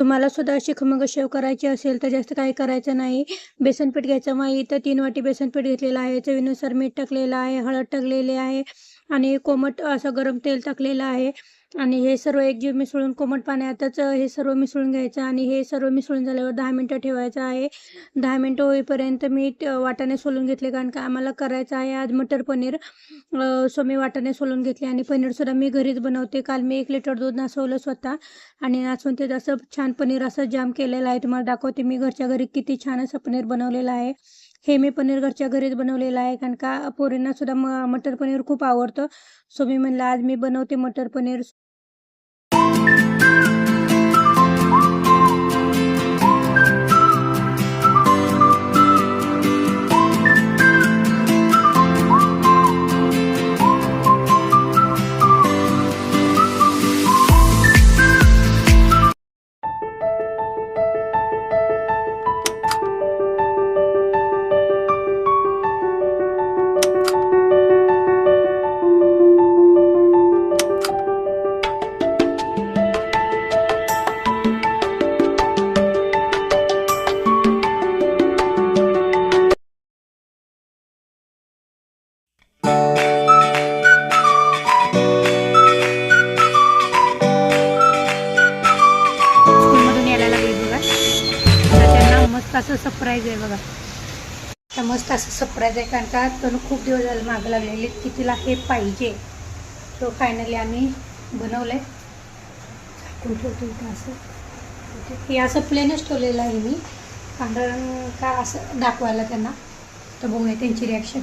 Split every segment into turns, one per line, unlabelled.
तुम्हाला सुद्धा अशी खमंग शेव करायची असेल तर जास्त काही करायचं नाही. बेसन पीठ घ्यायचं. मग इथं 3 वाटी बेसन पीठ घेतलेलं आहे. चवीनुसार मीठ टाकलेलं आहे, हळद टाकलेली आहे आणि कोमट असं गरम तेल टाकलेलं आहे आणि हे सर्व एकजीव मिसळून कोमट पाण्यातच हे सर्व मिसळून घ्यायचं आणि हे सर्व मिसळून झाल्यावर 10 मिनिटं ठेवायचं आहे. 10 मिनिटं होईपर्यंत मी वाटाणे सोलून घेतले, कारण का आम्हाला करायचं आहे आज मटर पनीर. सो मी वाटाणे सोलून घेतले आणि पनीरसुद्धा मी घरीच बनवते. काल मी 1 लिटर दूध नासवलं स्वतः आणि नाचून ते असं छान पनीर असं जाम केलेलं आहे. तुम्हाला दाखवते मी घरच्या घरी किती छान असं पनीर बनवलेलं आहे. हे मी पनीर घरच्या घरीच बनवलेलं आहे, कारण का पोरींना सुद्धा मटर पनीर खूप आवडतं. सो मी म्हणलं आज मी बनवते मटर पनीर. स्कूलमधून यायला लागले बघा. आता त्यांना मस्त असं सरप्राईज आहे बघा. तर मस्त असं सरप्राईज आहे, कारण का तर खूप दिवस झाले मागं लागलेले की तिला हे पाहिजे. सो फायनली आम्ही बनवलं आहे. झाकून ठेवतो इथं असं. हे असं प्लेनच ठेवलेलं आहे मी, कारण का असं दाखवायला त्यांना. तर बघूया त्यांची रिॲक्शन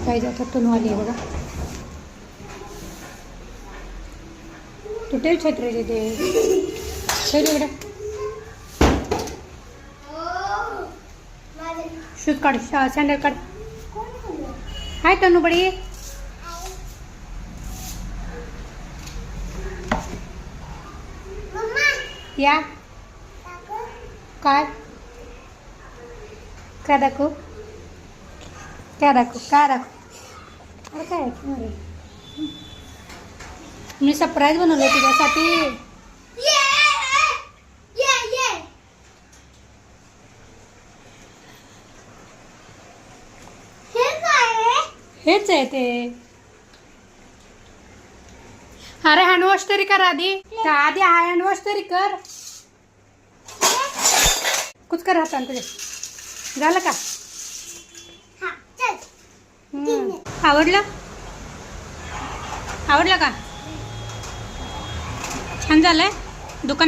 काय जातात. तोनवाली आहे बघा. तू ठेव छत्री ते ठेव तिकडे. शूज काढ, सँडल काढ. हाय तनू बडी. या काय काय दाखवू, काय दाखवू, काय दाखवू. अरे काय अरे मी सरप्राईज बनवलं तुझ्यासाठी. हेच आहे ते. अरे हँडवॉश तरी कर आधी. आधी हँडवॉश तरी कर. कुछ कर हातान तुझे. झालं का. आवडलं, आवडलं का. छान झालंय दुकान.